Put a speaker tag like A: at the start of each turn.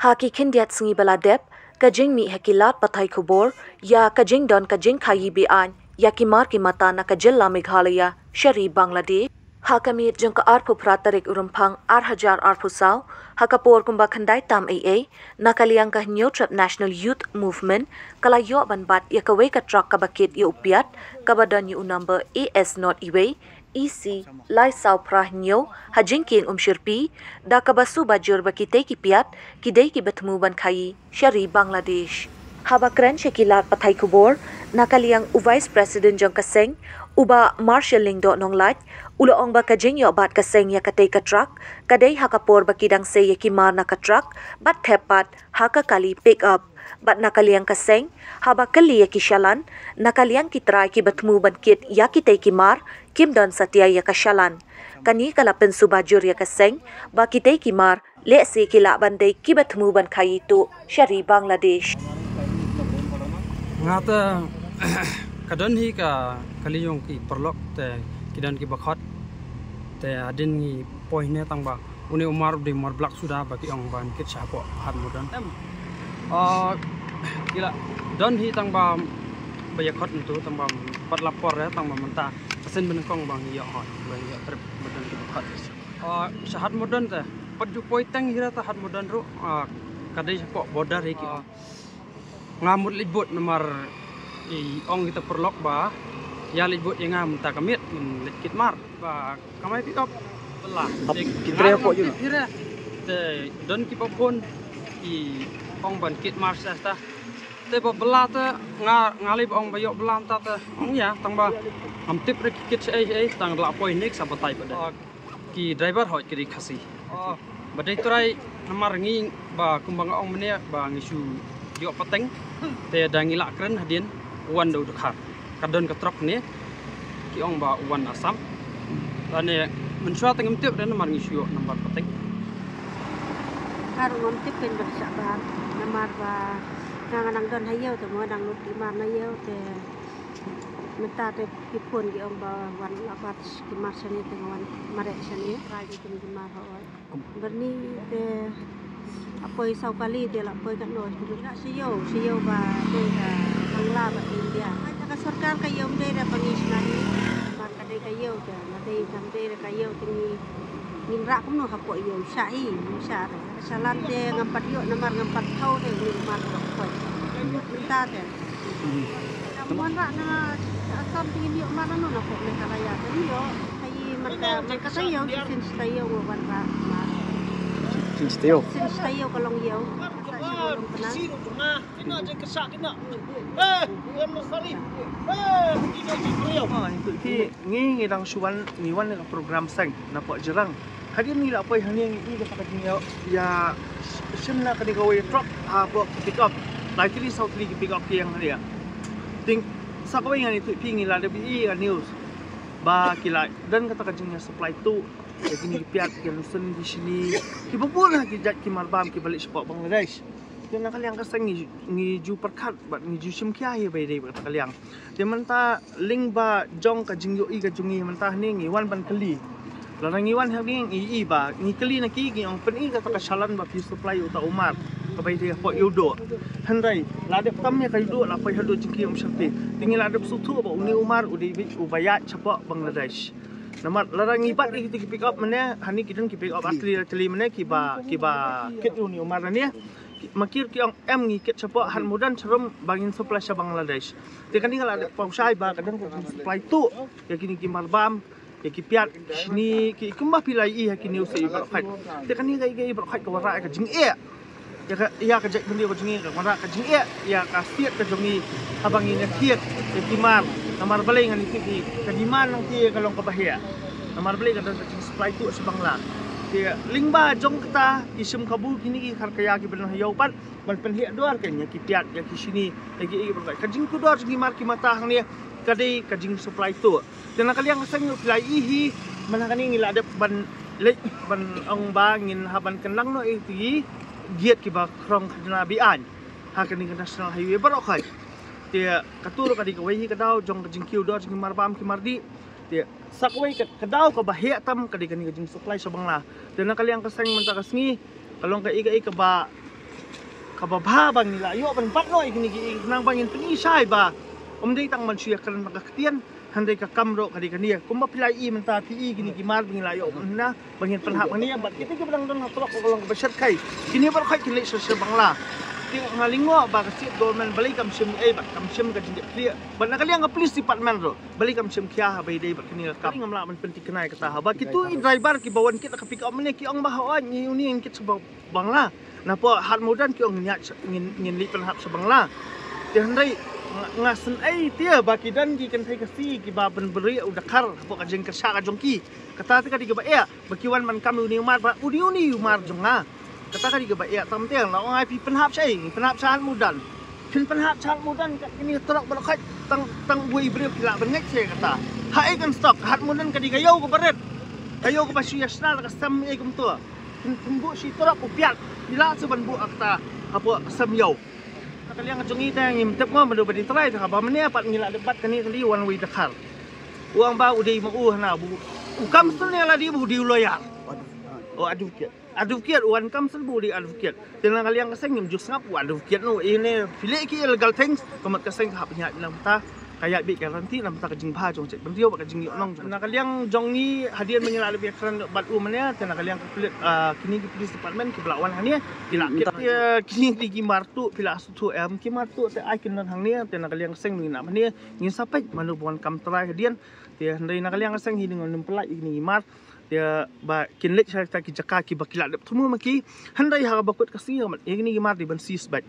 A: Haki kindiat sengi baladep, kajing mi hakilat patai kubor, ya kajing don kajing kayi bian, ya kimar ki mata na kajilla Meghalaya, Shari Bangladesh. Hakamit jengka arpu pratarik urumpang arhajar arpu saw, hakapor kumba kandai tam AA, nakaliang kah New Trap National Youth Movement, kalayo banbat ya kawe ka truck kabakit ya upiat, kabadan yu number AS not iwe, EC lai saw prah nyo, hajingkin shirpi, da kabasu bajur bakite ki piat, kidei ki betemu ban kayi, Shari Bangladesh. Habakren Shekilat Patai Kubor, nakaliang Vice President Jong Kaseng, uba Marshal Lingdo Nong Lat, ulo ong ba kajing yo bat kaseng ya katay ka truck, kadey hakapor bakidang se ya kimar na ka truck, bat tepat haka kali pick up, bat nakaliang kaseng, haba kali ya kisyalan, nakaliang kitray ki batmu ban kit ya kitay kimar, kim don satya ya kasyalan. Kani kalapin subajur ya kaseng, ba kitay kimar, le se kila banday ki batmu ban kayitu, Shari Bangladesh.
B: Ngata kadon hi ka kaliyong ki perlok te kidan ki bakhat te adin ni poine tang ba uni umar de mar blak sudah baki ong ban kit sapo hat mudan kila don hi tang ba bayakhot tu tang ba pat lapor ya tang ba menta sen ben kong bang ya hot bang ya trip mudan ki bakhat sahat mudan te pat ju poi tang hira ta hat mudan ru kadai sapo border hi ki ngamut libut nomor ong kita perlok ba ya libut yang ngam tak kamit likit mar ba kamai pick up belah kita po yun hira te don ki popon i ong ban kit mar sa te ba belah te ngalip ong bayok belah ta te ong ya tang ba am tip re kit ai tang la poi nek sa batai pada ki driver hot ki khasi badai turai nomor ngi ba kumbang ong mene ba ngisu yo pateng te dangi la kren hadin wan do dekat kadon ke truk ni ki ong ba wan asam ane mensua tengem tip dan nomor ngisyo nomor pateng
C: karo ngom tip pen bersabar nomor ba nang don hayo te mo dang lut di mana yo te menta te pipun ki ong ba wan apat ki marsani te wan marek sani raji ki mar ho berni te apoi sau kali dia la poi kat noi nak siyo ba de bangla ba India ka sarkar ka yom de ra pangisna ni ba ka de ka yo de na de kam de ka yo tingi nimra kum no hapo yo sai sa salan de ngampat yo namar ngampat thau de ni mar ko poi ta de namun ra na asam tingi yo mar no na ko le ka ya de yo kai maka sayo sin stayo wan ra mar Sin tayo kalong yaw. Sino na? Kina dyan kasak kina. Yan mo salib. Kina dyan kriyaw.
D: Untuk ti ngi lang suwan niwan ng program sang na po jerang. Hadin nila po haning i ka kadinyo ya simla ka digaw truck ha po pick up. Like this south league pick up yang dia. Ting sa ko nga ito pingi la DBI news. Ba kila dan kata kadinyo supply tu ya kini piat ke lusun di sini ki bubul ki jat ki marbam ki balik sport Bangladesh dia nak kaliang kasang ngi ju perkat bat ngi ju sim kia ye bai dei bat kaliang dia menta link ba jong ka jingyo i ka jungi menta ni ngi wan ban kali la ngi wan ha ngi i ba ngi kali na ki ngi ong pen i ka salan ba pi supply uta umar ka bai dia po yudo handai la de tam ya ka yudo la pai hado jingki om shakti tingi la de sutu ba uni umar udi bi ubayat chapa Bangladesh Namar larang ibat kita pick up mana hani kita pick up asli mana kiba kit uni umar ni makir ki ang em ngi kit sapa han mudan serum bangin supply sa Bangladesh te kan ngal ada pausai ba kadang supply tu ya kini ki marbam ya ki piat sini ki kumba pilai i ha kini usai ba khat te kan ngai gai ba khat ka wara ka jing e ya ka jek benda ka jing e ka wara ka jing e ya ka stiet ka jongi abang ini kiet ya ki mar namar balai ngan iki kadiman nang ti kalong kabahia namar balai kada supply tu sa Bangla ti lingba jong kita isim kabu kini ki kaya ki belah yau pan ban penhia doar kan ya ki piat ya ki sini ya ki berbagai kajing tu doar segi mar ki mata hang ni kadai kajing supply tu dan kali yang sang pilai ihi mana kan ngi la ban lek ban ong ba ngin haban kenlang no itu giat ki ba krong nabian ha kan ni national highway barokai dia katur kadi kawai kadau jong kajing kiu dor segi marbam ki mardi dia sakway kadaw ka bahya tam kadi kani kajing supply sa bangla dia na kaliang kasang menta kasngi kalong ka iga ka ba kababhabang nila ayo ban patno igini nang bangin pingisay ba umday tang manusia kan magaktian handay ka kamro kadi kaniya kung mapilay menta ti igini gimar bingila ayo na bangin panhap kaniya bat kita ka lang don hatulak ko lang basyat kay kini bar kay kinli sa bangla ngalingo ba kasi government balik kam sim bat kam sim ka jinja clear ban nakaliang ka police department ro balik kam sim kya bay day bat kanila ka ngamla man penting kanay kata ba kitu driver ki bawan kita ka pick up man ki ang mahawan ni uni kit sa bangla na po hat mudan ki ang ngin li panhap sa bangla ti handay ngasen ai tia ba ki dan ki kan thai kasi ki ba ban beri udakar po ka jeng ka sa ka jongki kata ti ka di ba ya bakiwan man kami uni mar ba uni mar jonga kata kali ke baik tam tiang nak orang IP penhap saya penhap sahan mudan penhap sahan mudan kat ini terak berkat tang bui beri pila bengek saya kata hai kan stop hat mudan kadi gayau ke baret gayau ke basu yasnal ke sam ai kum tua pembu si terak upiat bila seban bu kata apa sam yau kali yang jongi tang ngim tep mo madu badi try ta ba menia pat ngila debat kani kali one way dekar uang ba udai mau na bu ukam sulnya la di bu di loyal oh advocate wan kam selbu di advocate dengan kalian kaseng ngim jus ngap advocate no ini pilih ki illegal things komat kaseng hap nya dalam ta kayak bi garanti dalam ta kajing pha jong cek bentiu ba kajing nong na kalian jong ni hadian menyala lebih keren bat umnya tena kalian kini di police department ki belawan hanya kila kini di martu pila sutu ki martu te ai kin hang ni tena kalian kaseng ni nak ni ngin sampai manu bon kam trai hadian dia ndai na kalian kaseng hi dengan nempelai ini mar dia ba kinlek saya ta ki jaka ki bakila de tumu maki handai ha bakut kasi ini gimar di ban sis bat